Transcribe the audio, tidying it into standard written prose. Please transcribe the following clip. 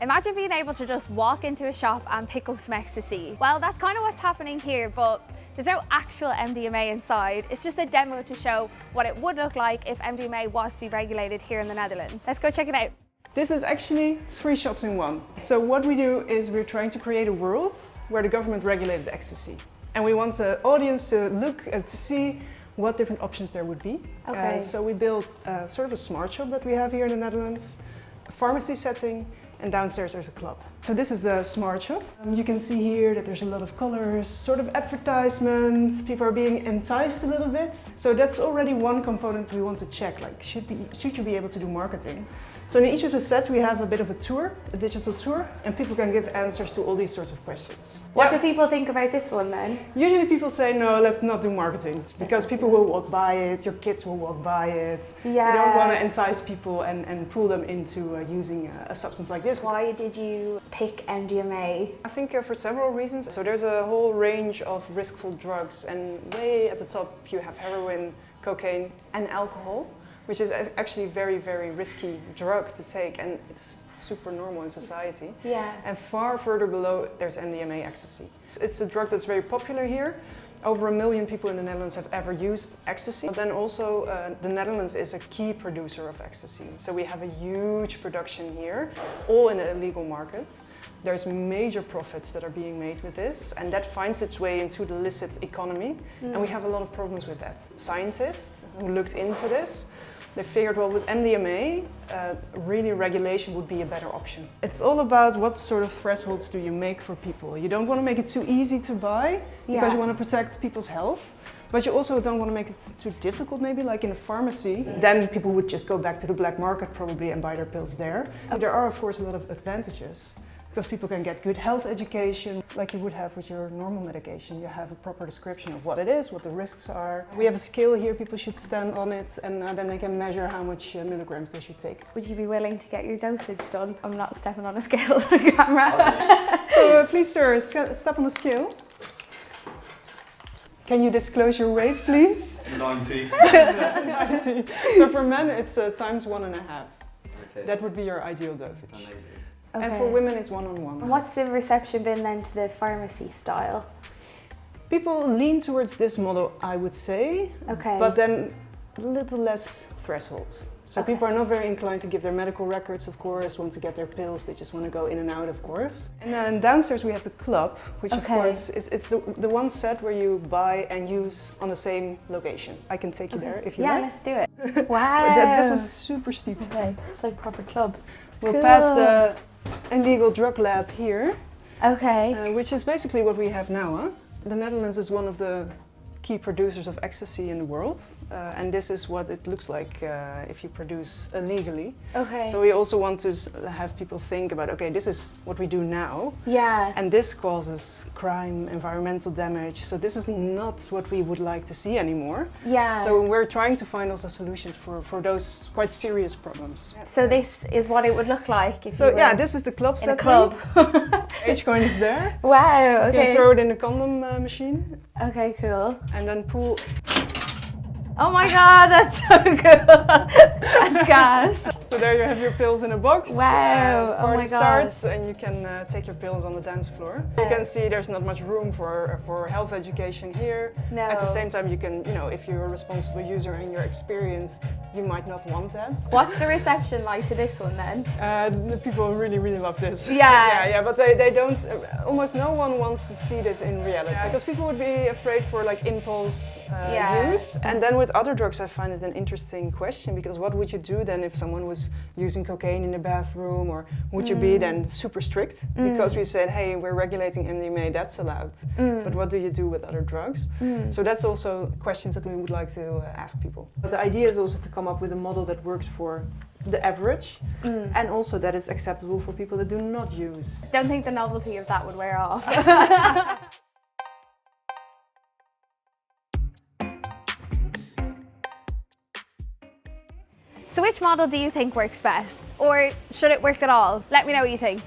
Imagine being able to just walk into a shop and pick up some ecstasy. Well, that's kind of what's happening here, but there's no actual MDMA inside. It's just a demo to show what it would look like if MDMA was to be regulated here in the Netherlands. Let's go check it out. This is actually 3 shops in one. So what we do is we're trying to create a world where the government regulated ecstasy. And we want the audience to look and to see what different options there would be. Okay. So we built sort of a smart shop that we have here in the Netherlands, a pharmacy setting, and downstairs there's a club. So this is the smart shop. You can see here that there's a lot of colors, sort of advertisements, people are being enticed a little bit. So that's already one component we want to check, like should you be able to do marketing? So in each of the sets we have a bit of a tour, a digital tour, and people can give answers to all these sorts of questions. What do people think about this one then? Usually people say, no, let's not do marketing, because people will walk by it, your kids will walk by it. Yeah. You don't want to entice people and pull them into using a substance like this. Why did you pick MDMA? I think for several reasons. So there's a whole range of riskful drugs, and way at the top you have heroin, cocaine and alcohol, which is actually a very, very risky drug to take, and it's super normal in society. Yeah. And far further below there's MDMA ecstasy. It's a drug that's very popular here. Over 1 million people in the Netherlands have ever used ecstasy. But then also the Netherlands is a key producer of ecstasy. So we have a huge production here, all in the illegal market. There's major profits that are being made with this, and that finds its way into the illicit economy. And we have a lot of problems with that. Scientists who looked into this, they figured, well, with MDMA, really regulation would be a better option. It's all about what sort of thresholds do you make for people. You don't want to make it too easy to buy, because you want to protect people's health. But you also don't want to make it too difficult, maybe like in a pharmacy. Then people would just go back to the black market probably and buy their pills there. So there are, of course, a lot of advantages. Because people can get good health education, like you would have with your normal medication. You have a proper description of what it is, what the risks are. We have a scale here, people should stand on it, and then they can measure how much milligrams they should take. Would you be willing to get your dosage done? I'm not stepping on a scale on camera. So please, sir, step on the scale. Can you disclose your weight, please? 90. 90. So for men, it's times 1.5. Okay. That would be your ideal dosage. Amazing. Okay. And for women, it's 1-on-1. And what's the reception been then to the pharmacy style? People lean towards this model, I would say, Okay. but then a little less thresholds. So people are not very inclined to give their medical records, of course, want to get their pills, they just want to go in and out, of course. And then downstairs we have the club, which of course is the one set where you buy and use on the same location. I can take you there if you like. Yeah, let's do it. Wow. This is super steep. Okay, it's like proper club. We'll Cool. pass the illegal drug lab here, Okay. which is basically what we have now. Huh? The Netherlands is one of the key producers of ecstasy in the world, and this is what it looks like if you produce illegally. Okay. So we also want to have people think about, okay, this is what we do now, Yeah. and this causes crime, environmental damage, so this is not what we would like to see anymore. Yeah. So we're trying to find also solutions for those quite serious problems. So this is what it would look like if So you were yeah, this is the club in a setting. club. H-coin is there. Wow, You can okay. throw it in the condom machine Okay, cool. and then pull. Oh my god, that's so cool. That's gas. So there you have your pills in a box. Wow, oh Party my God. starts and you can take your pills on the dance floor. You can see there's not much room for health education here. No. At the same time, you can, if you're a responsible user and you're experienced, you might not want that. What's the reception like to this one then? The people really, really love this. Yeah. Yeah, but they don't, almost no one wants to see this in reality. Because people would be afraid for like impulse use. And then with other drugs, I find it an interesting question, because what would you do then if someone was using cocaine in the bathroom, or would you be then super strict? Because we said, hey, we're regulating MDMA, that's allowed. But what do you do with other drugs? So that's also questions that we would like to ask people. But the idea is also to come up with a model that works for the average, and also that it's acceptable for people that do not use. Don't think the novelty of that would wear off. So which model do you think works best? Or should it work at all? Let me know what you think.